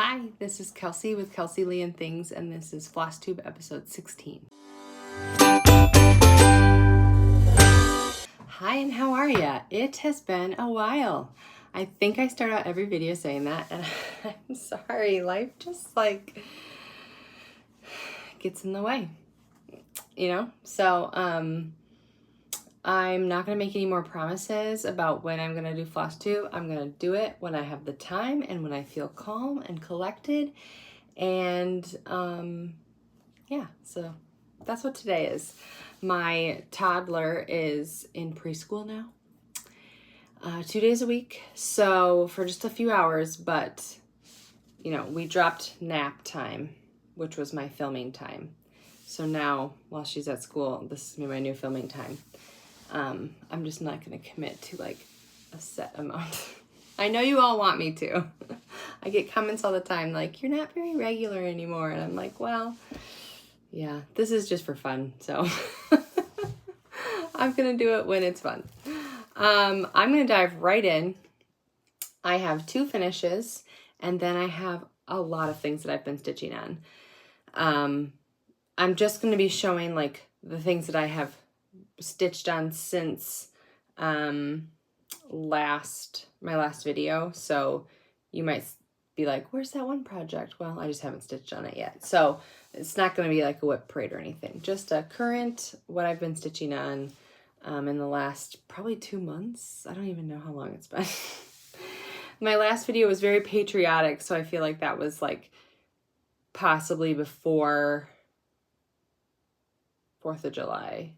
Hi, this is Kelsey with Kelsey Lee and Things, and this is Flosstube episode 16. Hi, and how are ya? It has been a while. I think I start out every video saying that, and I'm sorry, life just like gets in the way, you know? So, I'm not going to make any more promises about when I'm going to do Flosstube. I'm going to do it when I have the time and when I feel calm and collected. And yeah, so that's what today is. My toddler is in preschool now, 2 days a week. So for just a few hours, but you know, we dropped nap time, which was my filming time. So now while she's at school, this is my new filming time. I'm just not going to commit to like a set amount. I know you all want me to. I get comments all the time like, you're not very regular anymore. And I'm like, well, yeah, this is just for fun. So I'm going to do it when it's fun. I'm going to dive right in. I have 2 finishes and then I have a lot of things that I've been stitching on. I'm just going to be showing like the things that I have stitched on since my last video. So you might be like, where's that one project? Well, I just haven't stitched on it yet. So it's not going to be like a whip parade or anything. Just a current, what I've been stitching on in the last probably 2 months. I don't even know how long it's been. My last video was very patriotic. So I feel like that was like possibly before 4th of July.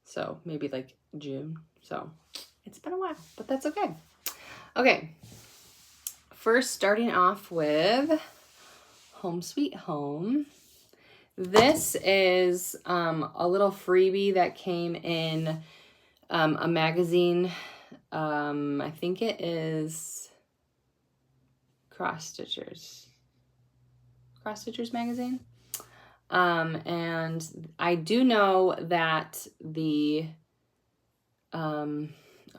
So maybe like June. So it's been a while, but that's okay. Okay. First, starting off with Home Sweet Home. This is a little freebie that came in a magazine. I think it is Cross Stitchers magazine. And I do know that the, oh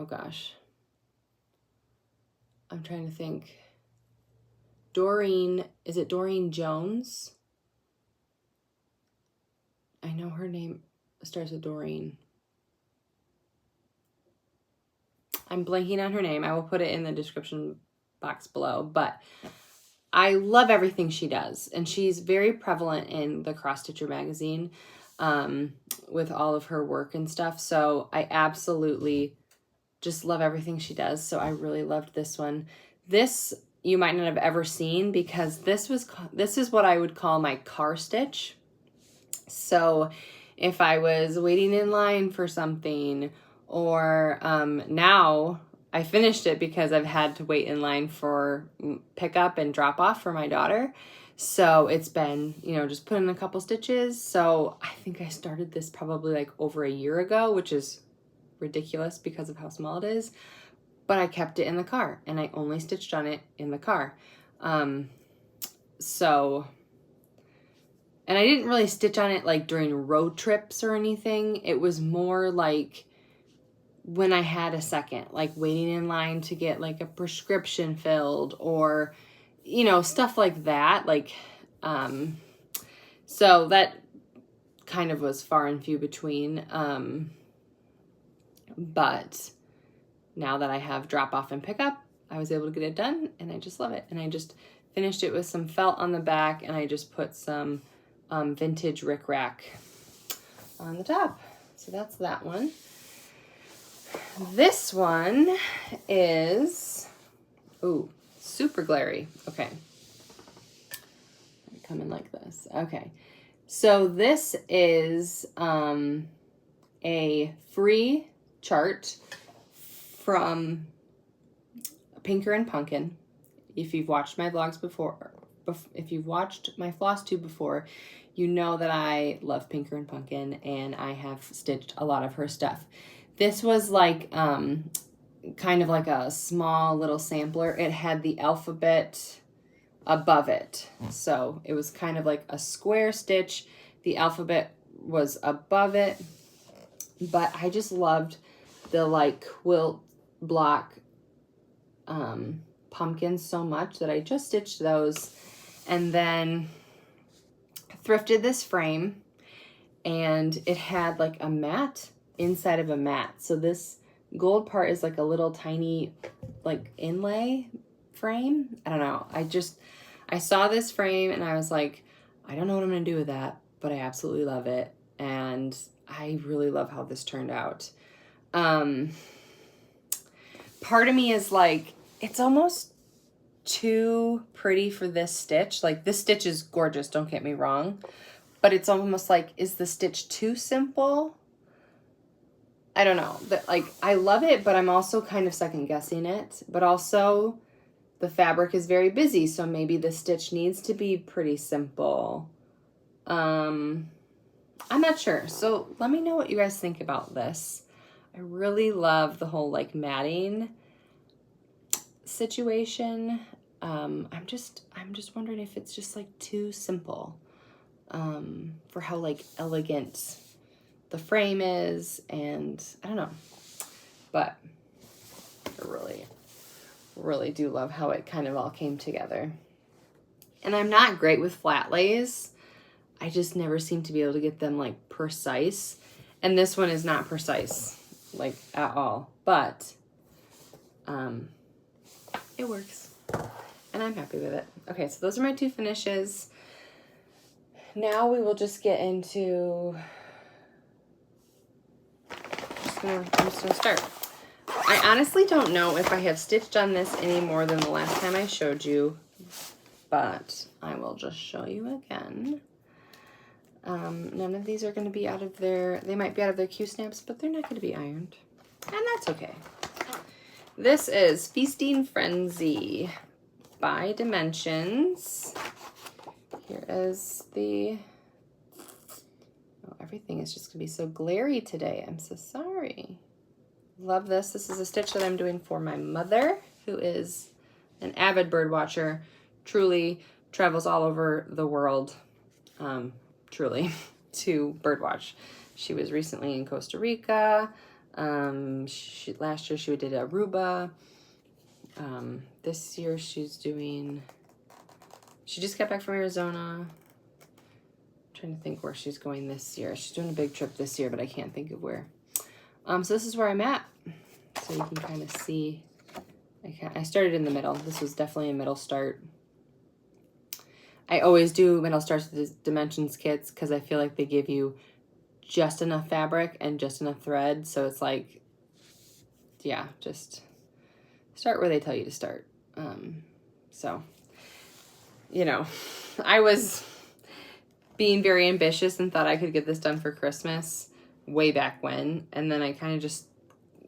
gosh, I'm trying to think. Doreen, is it Doreen Jones? I know her name starts with Doreen. I'm blanking on her name. I will put it in the description box below, but I love everything she does, and she's very prevalent in the Cross Stitcher magazine with all of her work and stuff. So I absolutely just love everything she does. So I really loved this one. This you might not have ever seen because this is what I would call my car stitch. So if I was waiting in line for something, or now I finished it because I've had to wait in line for pickup and drop off for my daughter. So it's been, you know, just put in a couple stitches. So I think I started this probably like over a year ago, which is ridiculous because of how small it is. But I kept it in the car and I only stitched on it in the car. And I didn't really stitch on it like during road trips or anything. It was more like when I had a second, like waiting in line to get like a prescription filled or, you know, stuff like that. Like, so that kind of was far and few between. But now that I have drop off and pick up, I was able to get it done and I just love it. And I just finished it with some felt on the back and I just put some vintage rickrack on the top. So that's that one. This one is, ooh, super glary. Okay. Come in like this. Okay. So this is a free chart from Pinker N Punkin. If you've watched my vlogs before, if you've watched my Flosstube before, you know that I love Pinker N Punkin and I have stitched a lot of her stuff. This was like kind of like a small little sampler. It had the alphabet above it. So it was kind of like a square stitch. The alphabet was above it. But I just loved the like quilt block pumpkins so much that I just stitched those, and then thrifted this frame, and it had like a mat inside of a mat. So this gold part is like a little tiny like inlay frame. I don't know. I saw this frame and I was like, I don't know what I'm gonna do with that, but I absolutely love it. And I really love how this turned out. Part of me is like, it's almost too pretty for this stitch. Like, this stitch is gorgeous, don't get me wrong, but it's almost like, is the stitch too simple? I don't know. But like, I love it, but I'm also kind of second guessing it. But also, the fabric is very busy, so maybe the stitch needs to be pretty simple. I'm not sure. So let me know what you guys think about this. I really love the whole like matting situation. I'm just wondering if it's just like too simple for how like elegant the frame is, and I don't know, but I really do love how it kind of all came together. And I'm not great with flat lays. I just never seem to be able to get them like precise, and this one is not precise like at all, but it works and I'm happy with it. Okay, so those are my 2 finishes. Now we will just get into, I'm just gonna start. I honestly don't know if I have stitched on this any more than the last time I showed you, but I will just show you again. None of these are going to be out of their, they might be out of their Q-snaps, but they're not going to be ironed, and that's okay. This is Feasting Frenzy by Dimensions. Here is the, oh, everything is just going to be so glary today. I'm so sorry. Love this. This is a stitch that I'm doing for my mother, who is an avid bird watcher, truly travels all over the world, truly, to birdwatch. She was recently in Costa Rica. Last year she did Aruba. This year she's doing, she just got back from Arizona. I'm trying to think where she's going this year. She's doing a big trip this year, but I can't think of where. So this is where I'm at. So you can kind of see, I started in the middle. This was definitely a middle start. I always do middle starts with the Dimensions kits because I feel like they give you just enough fabric and just enough thread. So it's like, yeah, just start where they tell you to start. So, you know, I was being very ambitious and thought I could get this done for Christmas way back when. And then I kind of just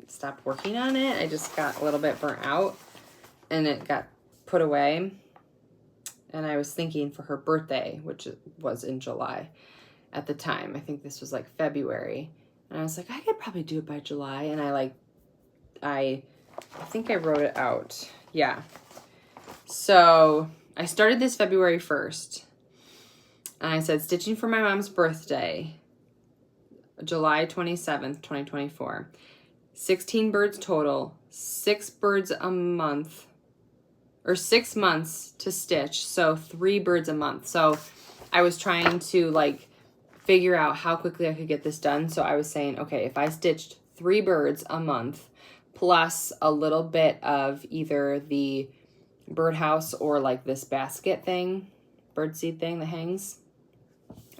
stopped working on it. I just got a little bit burnt out and it got put away. And I was thinking for her birthday, which was in July at the time. I think this was like February. And I was like, I could probably do it by July. And I think I wrote it out. Yeah. So I started this February 1st. And I said, stitching for my mom's birthday, July 27th, 2024. 16 birds total, 6 birds a month. Or 6 months to stitch, so 3 birds a month. So I was trying to like figure out how quickly I could get this done. So I was saying, okay, if I stitched 3 birds a month plus a little bit of either the birdhouse or like this basket thing, birdseed thing that hangs,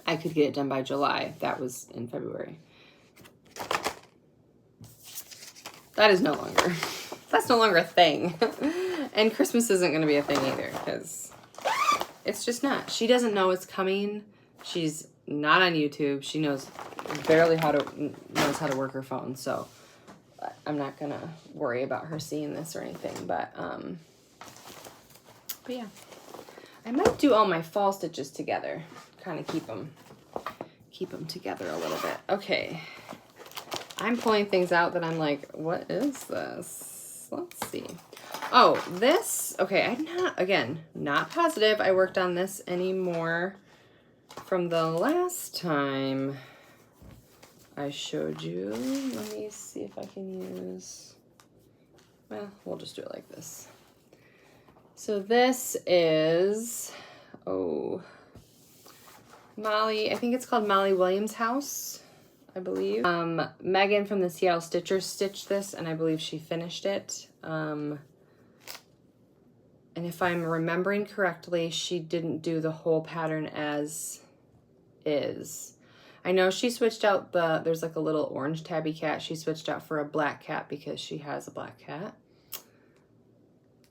I could get it done by July. That was in February. That is no longer, that's no longer a thing. And Christmas isn't going to be a thing either because it's just not. She doesn't know it's coming. She's not on YouTube. She knows barely knows how to work her phone. So I'm not going to worry about her seeing this or anything. But yeah, I might do all my fall stitches together. Kind of keep them together a little bit. Okay. I'm pulling things out that I'm like, what is this? Let's see. Oh, this, okay, I'm not positive I worked on this anymore from the last time I showed you. Let me see if I can use, well, we'll just do it like this. So this is, Mollie, I think it's called Mollie Williams House, I believe. Megan from the Seattle Stitchers stitched this, and I believe she finished it. And if I'm remembering correctly, she didn't do the whole pattern as is. I know she switched out there's like a little orange tabby cat. She switched out for a black cat because she has a black cat.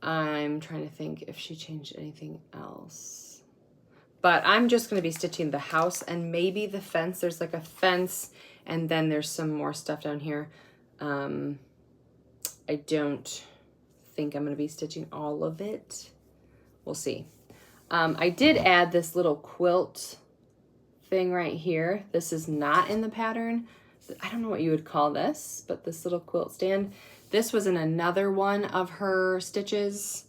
I'm trying to think if she changed anything else. But I'm just going to be stitching the house and maybe the fence. There's like a fence and then there's some more stuff down here. I don't think I'm going to be stitching all of it. We'll see. I did add this little quilt thing right here. This is not in the pattern. I don't know what you would call this, but this little quilt stand. This was in another one of her stitches,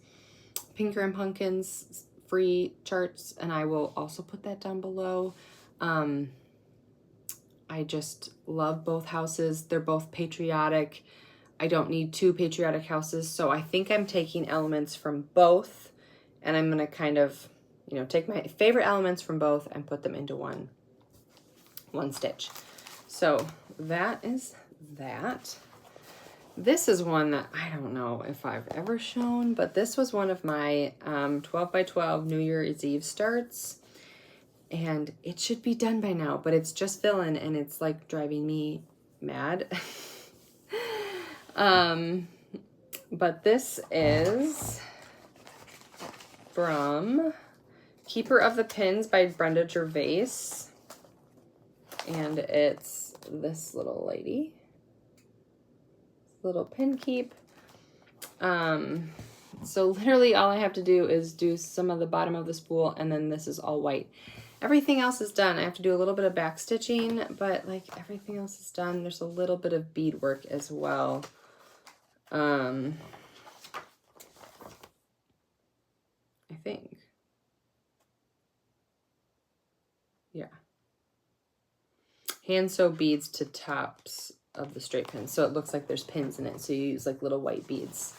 Pinker N Punkin's free charts, and I will also put that down below. I just love both houses. They're both patriotic. I don't need two patriotic houses, so I think I'm taking elements from both, and I'm gonna kind of, you know, take my favorite elements from both and put them into one stitch. So that is that. This is one that I don't know if I've ever shown, but this was one of my 12 by 12 New Year's Eve starts, and it should be done by now, but it's just filling and it's like driving me mad. But this is from Keeper of the Pins by Brenda Gervais, and it's this little lady. Little pin keep. So literally all I have to do is do some of the bottom of the spool, and then this is all white. Everything else is done. I have to do a little bit of back stitching, but like everything else is done. There's a little bit of beadwork as well. I think. Yeah. Hand sew beads to tops of the straight pins, so it looks like there's pins in it, so you use like little white beads.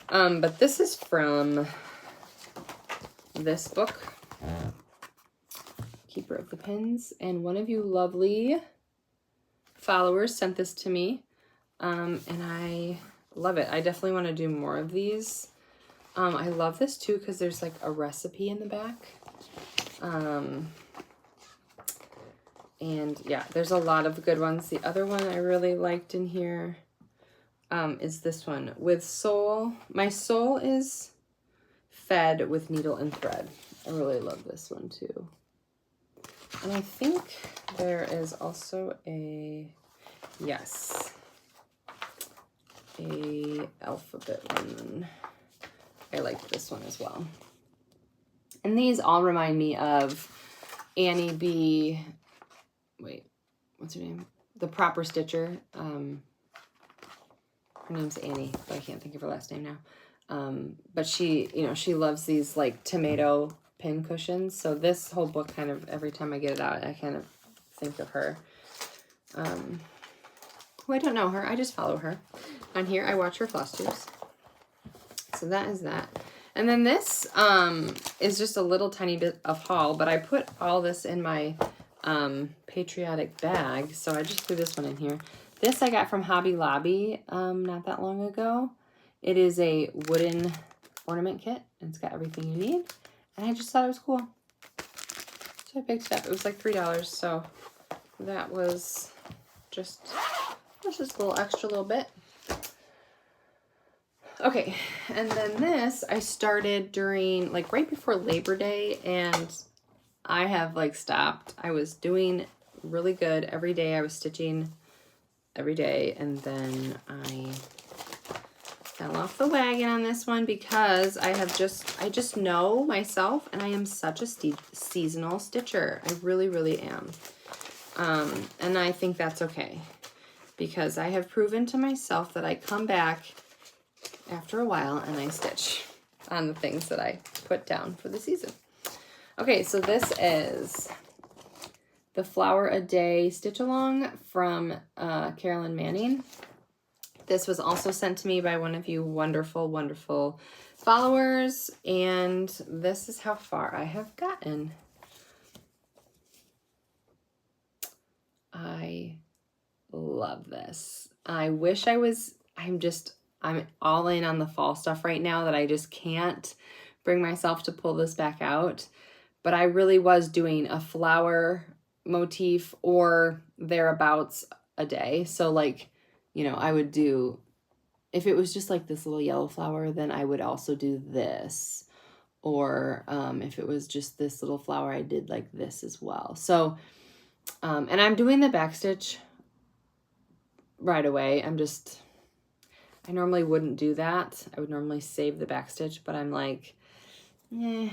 But this is from this book, Keeper of the Pins, and one of you lovely followers sent this to me, and I love it. I definitely want to do more of these. I love this too because there's like a recipe in the back. And yeah, there's a lot of good ones. The other one I really liked in here is this one with soul. My soul is fed with needle and thread. I really love this one too. And I think there is also a alphabet one. I like this one as well. And these all remind me of Annie B. Wait, what's her name? The Proper Stitcher. Her name's Annie, but I can't think of her last name now. But she, you know, she loves these like tomato pin cushions. So this whole book kind of, every time I get it out, I kind of think of her. Who I don't know her, I just follow her. On here, I watch her Flosstubes. So that is that. And then this is just a little tiny bit of haul, but I put all this in my patriotic bag, so I just threw this one in here. This I got from Hobby Lobby not that long ago. It is a wooden ornament kit, and it's got everything you need, and I just thought it was cool, so I picked it up. It was like $3, so that was just a little extra little bit. Okay, and then this I started during like right before Labor Day, and I have like stopped. I was doing really good every day. I was stitching every day, and then I fell off the wagon on this one because I just know myself, and I am such a seasonal stitcher. I really, really am. And I think that's okay because I have proven to myself that I come back after a while and I stitch on the things that I put down for the season. Okay, so this is the Flower a Day Stitch Along from Carolyn Manning. This was also sent to me by one of you wonderful, wonderful followers, and this is how far I have gotten. I love this. I wish I was, I'm all in on the fall stuff right now that I just can't bring myself to pull this back out. But I really was doing a flower motif or thereabouts a day. So like, you know, I would do, if it was just like this little yellow flower, then I would also do this. Or if it was just this little flower, I did like this as well. So, and I'm doing the backstitch right away. I normally wouldn't do that. I would normally save the backstitch, but I'm like, eh.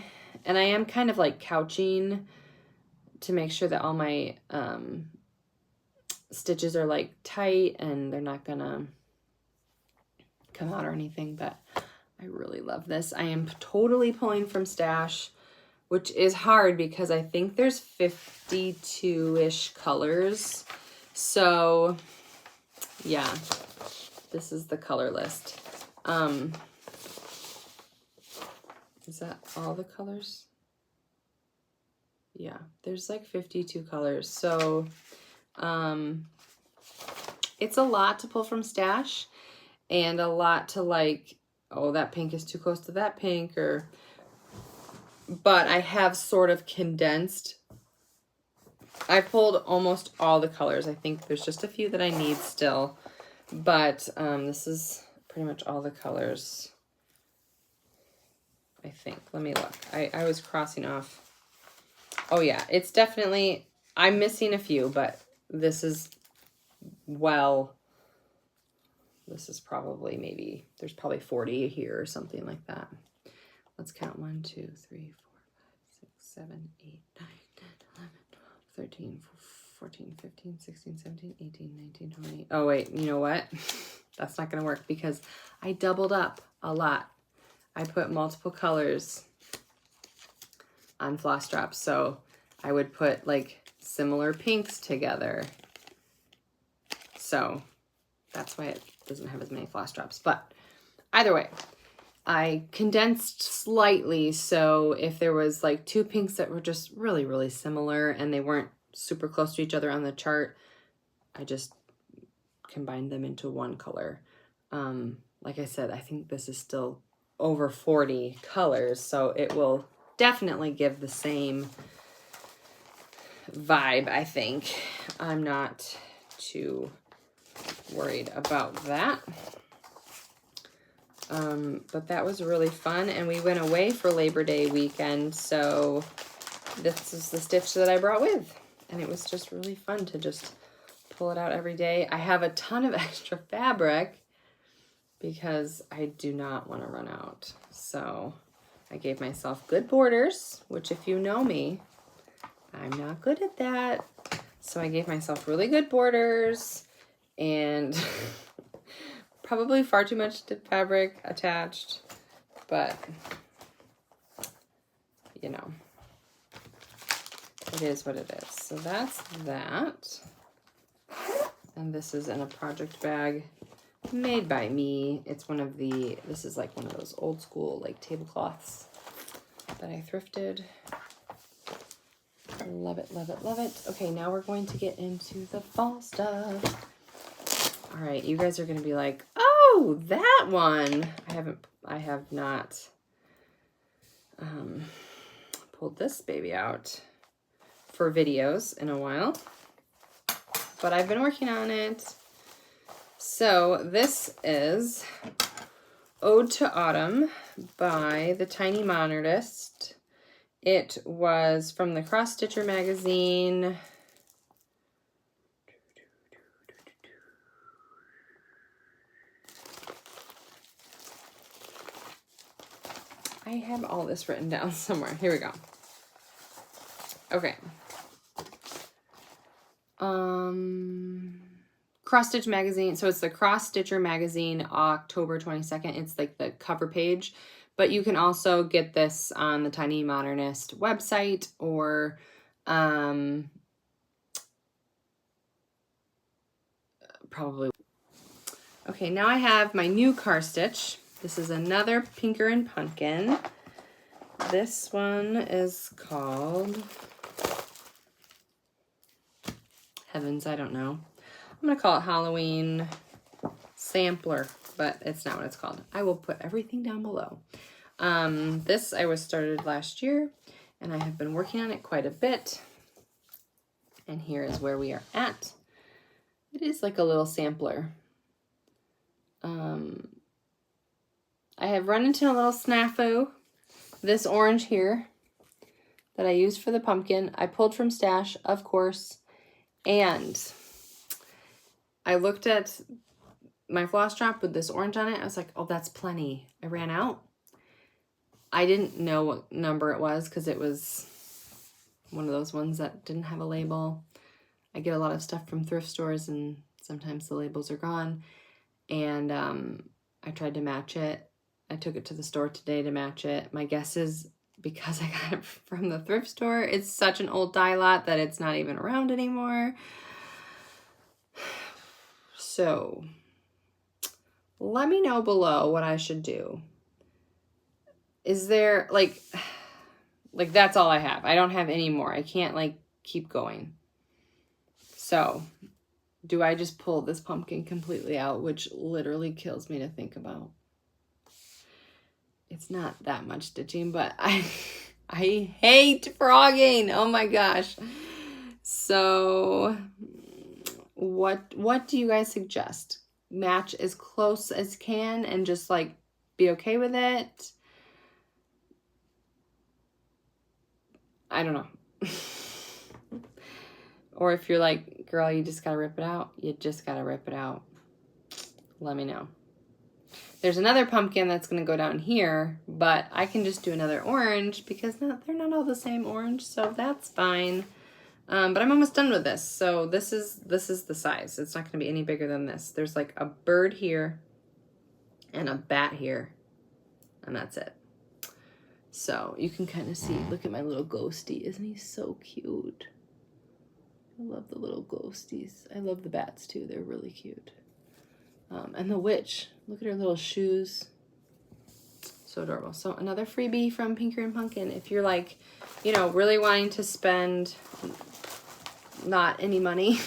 And I am kind of like couching to make sure that all my stitches are like tight and they're not gonna come out or anything, but I really love this. I am totally pulling from stash, which is hard because I think there's 52-ish colors. So yeah, this is the color list. Is that all the colors? Yeah, there's like 52 colors. So it's a lot to pull from stash and a lot to like, oh, that pink is too close to that pink, but I have sort of condensed. I pulled almost all the colors. I think there's just a few that I need still, but this is pretty much all the colors, I think. Let me look. I was crossing off. Oh yeah, it's definitely, I'm missing a few, but this is probably there's probably 40 here or something like that. Let's count 1, 2, 3, 4, 5, 6, 7, 8, 9, 10, 11, 12, 13, 14, 15, 16, 17, 18, 19, 20. Oh wait, you know what? That's not gonna work because I doubled up a lot. I put multiple colors on floss drops, so I would put like similar pinks together. So that's why it doesn't have as many floss drops. But either way, I condensed slightly, so if there was like 2 pinks that were just really, really similar and they weren't super close to each other on the chart, I just combined them into one color. Like I said, I think this is still over 40 colors, so it will definitely give the same vibe, I think. I'm not too worried about that. But that was really fun, and we went away for Labor Day weekend, so this is the stitch that I brought with, and it was just really fun to just pull it out every day. I have a ton of extra fabric because I do not want to run out, so I gave myself good borders, which if you know me, I'm not good at that. So I gave myself really good borders and probably far too much fabric attached, but you know, it is what it is. So that's that. And this is in a project bag made by me. It's this is like one of those old school like tablecloths that I thrifted. Love it, love it, love it. Okay, now we're going to get into the fall stuff. All right, you guys are going to be like, oh, that one. I have not pulled this baby out for videos in a while, but I've been working on it. So this is Ode to Autumn by the Tiny Modernist. It was from the Cross Stitcher magazine. I have all this written down somewhere. Here we go. Okay. Cross Stitch magazine. So it's the Cross Stitcher magazine, October 22nd. It's like the cover page. But you can also get this on the Tiny Modernist website or probably. Okay, now I have my new car stitch. This is another Pinker N Punkin. This one is called, heavens, I don't know. I'm going to call it Halloween Sampler, but it's not what it's called. I will put everything down below. This I was started last year, and I have been working on it quite a bit. And here is where we are at. It is like a little sampler. I have run into a little snafu. This orange here that I used for the pumpkin, I pulled from stash, of course, and I looked at my floss drop with this orange on it. I was like, oh, that's plenty. I ran out. I didn't know what number it was because it was one of those ones that didn't have a label. I get a lot of stuff from thrift stores and sometimes the labels are gone. And I tried to match it. I took it to the store today to match it. My guess is because I got it from the thrift store, it's such an old dye lot that it's not even around anymore. So let me know below what I should do. Is there like that's all I have. I don't have any more. I can't like keep going. So do I just pull this pumpkin completely out, which literally kills me to think about? It's not that much stitching, but I hate frogging. Oh my gosh. So what do you guys suggest? Match as close as can and just like be okay with it? I don't know. Or if you're like, girl, you just gotta rip it out, you just gotta rip it out. Let me know. There's another pumpkin that's going to go down here, but I can just do another orange because they're not all the same orange, so that's fine. But I'm almost done with this. So this is the size. It's not going to be any bigger than this. There's like a bird here and a bat here, and that's it. So you can kind of see, look at my little ghosty. Isn't he so cute? I love the little ghosties. I love the bats too. They're really cute. And the witch, look at her little shoes. So adorable. So another freebie from Pinker N Punkin. If you're like, you know, really wanting to spend not any money,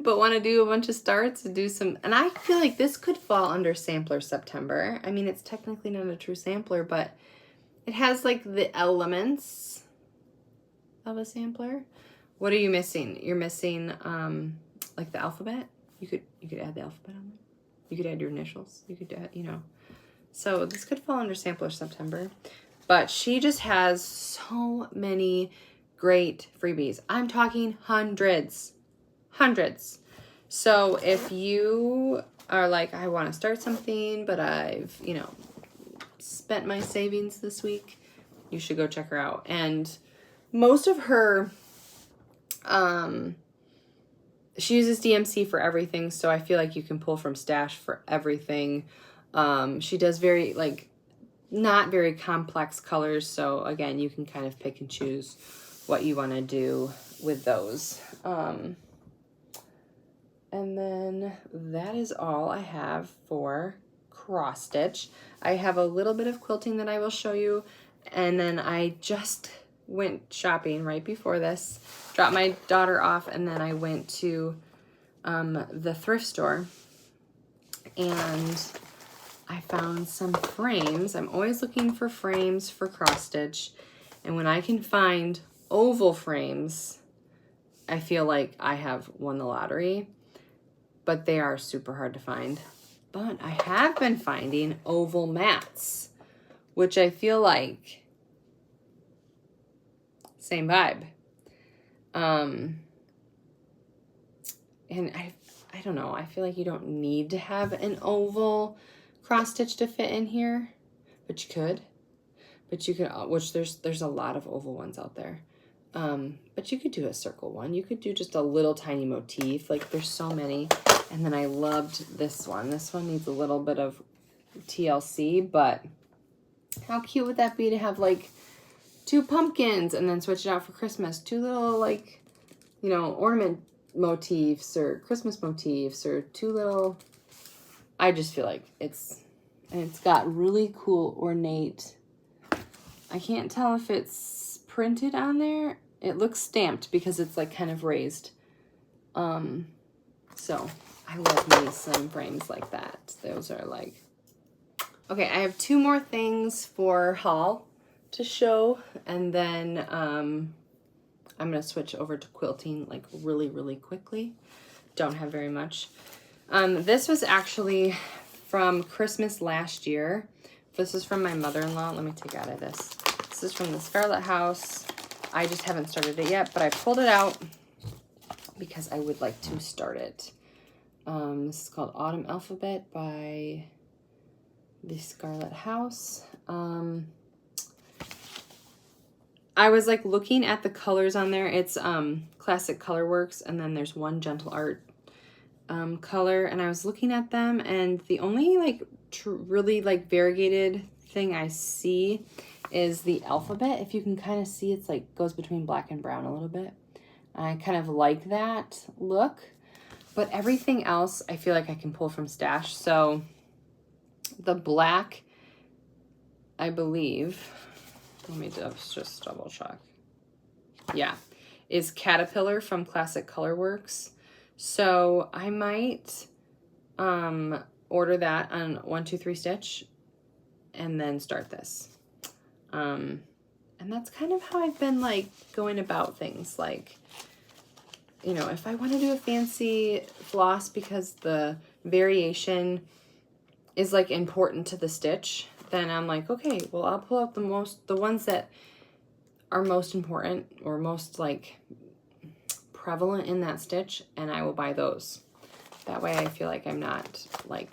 but want to do a bunch of starts, do some, and I feel like this could fall under Sampler September. I mean, it's technically not a true sampler, but it has like the elements of a sampler. What are you missing? You're missing like the alphabet. You could add the alphabet on there. You could add your initials. You could add, you know. So this could fall under Sampler September. But she just has so many great freebies. I'm talking hundreds. Hundreds. So if you are like, I want to start something, but I've, you know, spent my savings this week, you should go check her out. And most of her, she uses DMC for everything, so I feel like you can pull from stash for everything. She does very, like, not very complex colors, so again, you can kind of pick and choose what you want to do with those. And then that is all I have for cross stitch. I have a little bit of quilting that I will show you, and then I just went shopping right before this, dropped my daughter off, and then I went to the thrift store and I found some frames. I'm always looking for frames for cross stitch, and when I can find oval frames, I feel like I have won the lottery, but they are super hard to find. But I have been finding oval mats, which I feel like same vibe. And I don't know, I feel like you don't need to have an oval cross stitch to fit in here, but you could. But you could, which there's a lot of oval ones out there. But you could do a circle one. You could do just a little tiny motif. Like, there's so many. And then I loved this one. This one needs a little bit of TLC, but how cute would that be to have like 2 pumpkins and then switch it out for Christmas? 2 little, like, you know, ornament motifs or Christmas motifs, or 2 little, I just feel like it's And it's got really cool ornate. I can't tell if it's printed on there. It looks stamped because it's like kind of raised. So I love me some frames like that. Those are like, okay, I have 2 more things for haul to show, and then I'm gonna switch over to quilting like really, really quickly. Don't have very much. This was actually from Christmas last year. This is from my mother-in-law. Let me take out of this. This is from the Scarlet house. I just haven't started it yet, but I pulled it out because I would like to start it. This is called Autumn Alphabet by the Scarlet house. I was like looking at the colors on there. It's Classic Colorworks, and then there's one Gentle Art color, and I was looking at them, and the only like really like variegated thing I see is the alphabet. If you can kind of see, it's like goes between black and brown a little bit. I kind of like that look, but everything else I feel like I can pull from stash. So the black, I believe, let me just double check. Yeah, is Caterpillar from Classic Colorworks. So I might order that on 1 2 3 stitch and then start this. And that's kind of how I've been like going about things. Like, you know, if I want to do a fancy floss because the variation is like important to the stitch, then I'm like, okay, well, I'll pull out the ones that are most important or most like prevalent in that stitch, and I will buy those. That way I feel like I'm not like,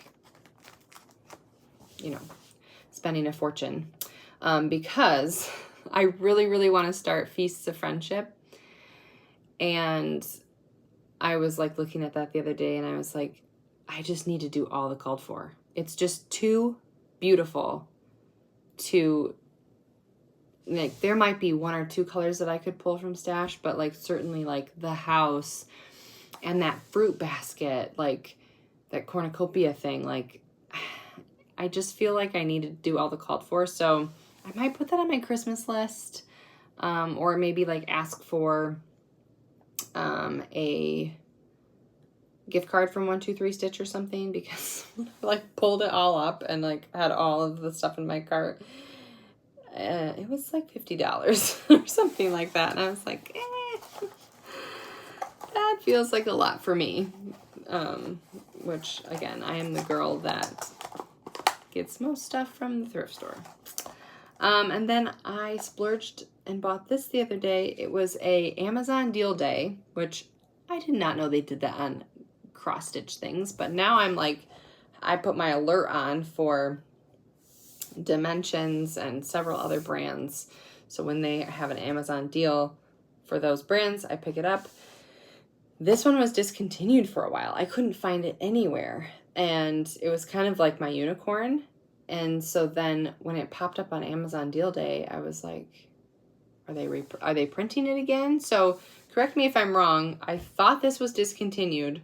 you know, spending a fortune. Because I really, really want to start Feasts of Friendship. And I was like looking at that the other day, and I was like, I just need to do all the called for. It's just too beautiful to, like, there might be 1 or 2 colors that I could pull from stash, but like certainly like the house and that fruit basket, like that cornucopia thing, like I just feel like I need to do all the called for. So I might put that on my Christmas list, or maybe like ask for a gift card from 1 2 3 Stitch or something, because I like pulled it all up and like had all of the stuff in my cart. It was like $50 or something like that, and I was like, that feels like a lot for me. Which again, I am the girl that gets most stuff from the thrift store. And then I splurged and bought this the other day. It was a Amazon deal day, which I did not know they did that on cross stitch things, but now I'm like, I put my alert on for Dimensions and several other brands. So when they have an Amazon deal for those brands, I pick it up. This one was discontinued for a while. I couldn't find it anywhere, and it was kind of like my unicorn. And so then when it popped up on Amazon deal day, I was like, are they printing it again? So correct me if I'm wrong. I thought this was discontinued,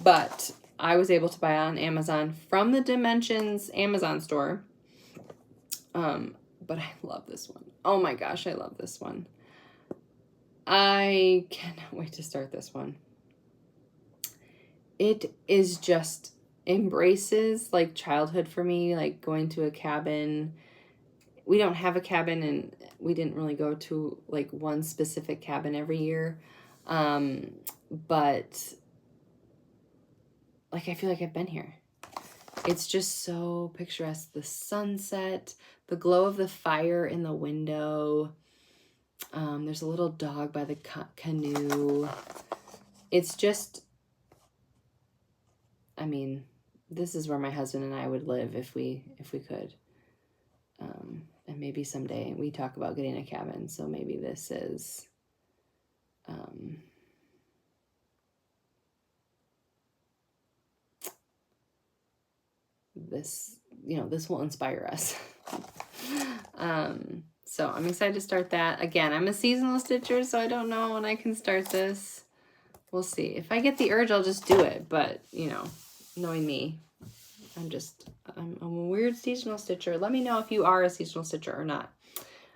but I was able to buy it on Amazon from the Dimensions Amazon store. But I love this one. Oh my gosh, I love this one. I cannot wait to start this one. It is just embraces like childhood for me, like going to a cabin. We don't have a cabin, and we didn't really go to like one specific cabin every year. But like, I feel like I've been here. It's just so picturesque. The sunset, the glow of the fire in the window. There's a little dog by the canoe. It's just, I mean, this is where my husband and I would live if we could. And maybe someday we talk about getting a cabin. So maybe this is, this, you know, this will inspire us. So I'm excited to start that. Again, I'm a seasonal stitcher, so I don't know when I can start this. We'll see. If I get the urge, I'll just do it. But, you know, knowing me, I'm a weird seasonal stitcher. Let me know if you are a seasonal stitcher or not.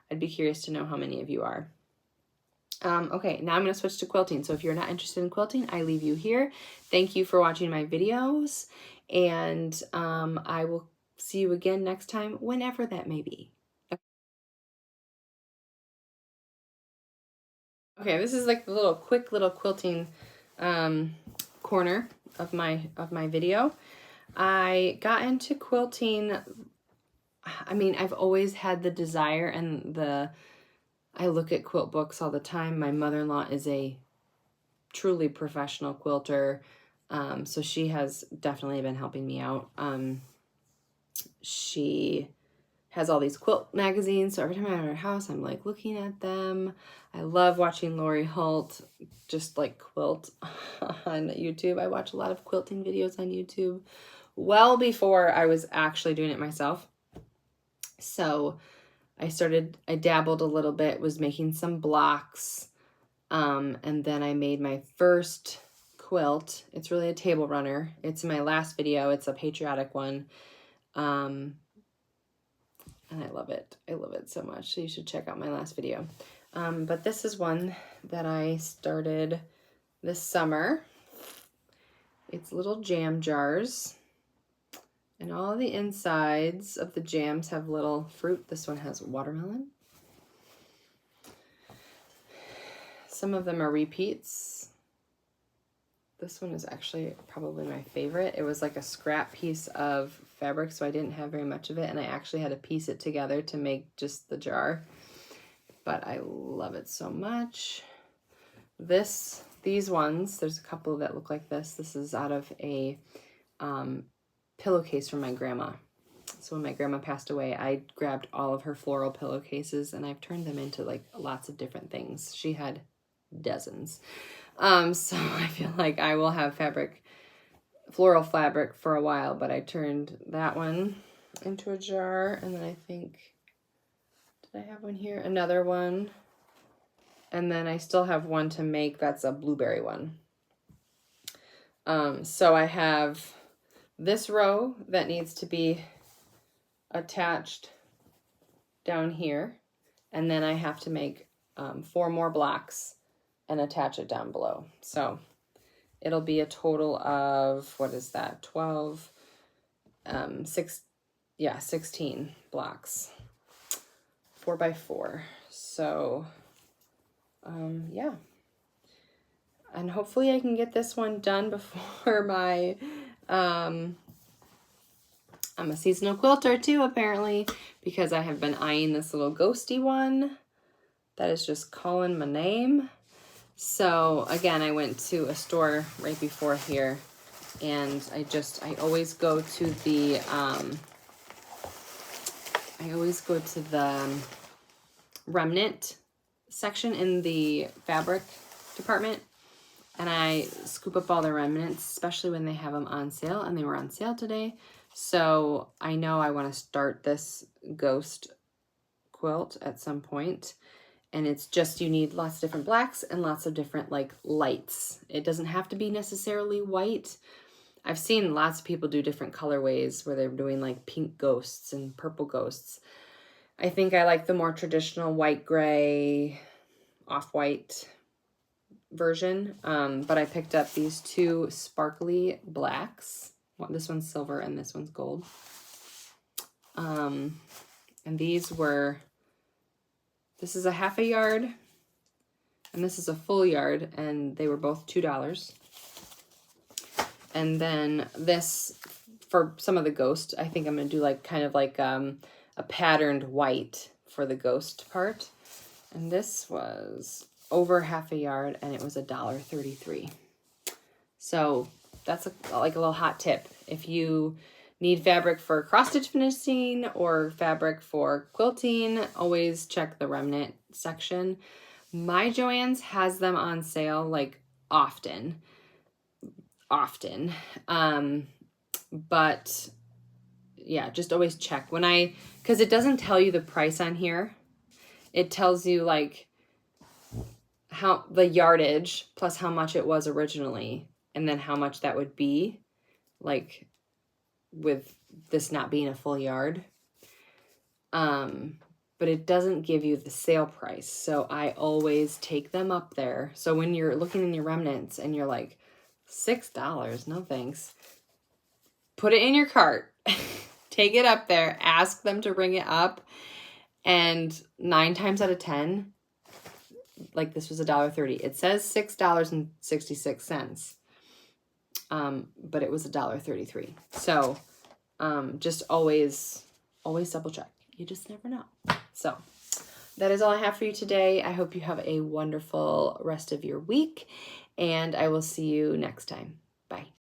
I'd be curious to know how many of you are. Okay, now I'm going to switch to quilting. So if you're not interested in quilting, I leave you here. Thank you for watching my videos, and I will see you again next time, whenever that may be. Okay, this is like the quick little quilting corner of my video. I got into quilting. I mean, I've always had the desire and I look at quilt books all the time. My mother-in-law is a truly professional quilter, so she has definitely been helping me out. She has all these quilt magazines, so every time I'm at her house, I'm like looking at them. I love watching Lori Holt just like quilt on YouTube. I watch a lot of quilting videos on YouTube well before I was actually doing it myself. So I dabbled a little bit, was making some blocks, and then I made my first quilt. It's really a table runner. It's in my last video. It's a patriotic one. And I love it. I love it so much. So you should check out my last video. But this is one that I started this summer. It's little jam jars. And all the insides of the jams have little fruit. This one has watermelon. Some of them are repeats. This one is actually probably my favorite. It was like a scrap piece of fabric, so I didn't have very much of it, and I actually had to piece it together to make just the jar. But I love it so much. These ones, there's a couple that look like this. This is out of a pillowcase from my grandma. So when my grandma passed away, I grabbed all of her floral pillowcases and I've turned them into like lots of different things. She had dozens. So I feel like I will have floral fabric for a while, but I turned that one into a jar, and then I think, did I have one here? Another one. And then I still have one to make. That's a blueberry one. So I have this row that needs to be attached down here, and then I have to make 4 more blocks and attach it down below. So it'll be a total of, what is that, 12, 16 blocks, 4 by 4. So yeah, and hopefully I can get this one done before my I'm a seasonal quilter too, apparently, because I have been eyeing this little ghosty one that is just calling my name. So again, I went to a store right before here, and I always go to the remnant section in the fabric department, and I scoop up all the remnants, especially when they have them on sale, and they were on sale today. So I know I want to start this ghost quilt at some point. And it's just, you need lots of different blacks and lots of different like lights. It doesn't have to be necessarily white. I've seen lots of people do different colorways where they're doing like pink ghosts and purple ghosts. I think I like the more traditional white, gray, off-white version. But I picked up these 2 sparkly blacks. This one's silver and this one's gold. And this is a half a yard and this is a full yard, and they were both $2. And then this, for some of the ghost, I think I'm gonna do like kind of like a patterned white for the ghost part. And this was over half a yard, and it was $1.33. So that's like a little hot tip. If you need fabric for cross-stitch finishing or fabric for quilting, always check the remnant section. My Joann's has them on sale like often. But yeah, just always check because it doesn't tell you the price on here. It tells you like how the yardage plus how much it was originally, and then how much that would be like with this not being a full yard. But it doesn't give you the sale price. So I always take them up there. So when you're looking in your remnants and you're like, $6, no thanks. Put it in your cart, take it up there, ask them to bring it up. And 9 times out of 10, like this was $1.30. It says $6.66. But it was $1.33. So, just always double check. You just never know. So that is all I have for you today. I hope you have a wonderful rest of your week, and I will see you next time. Bye.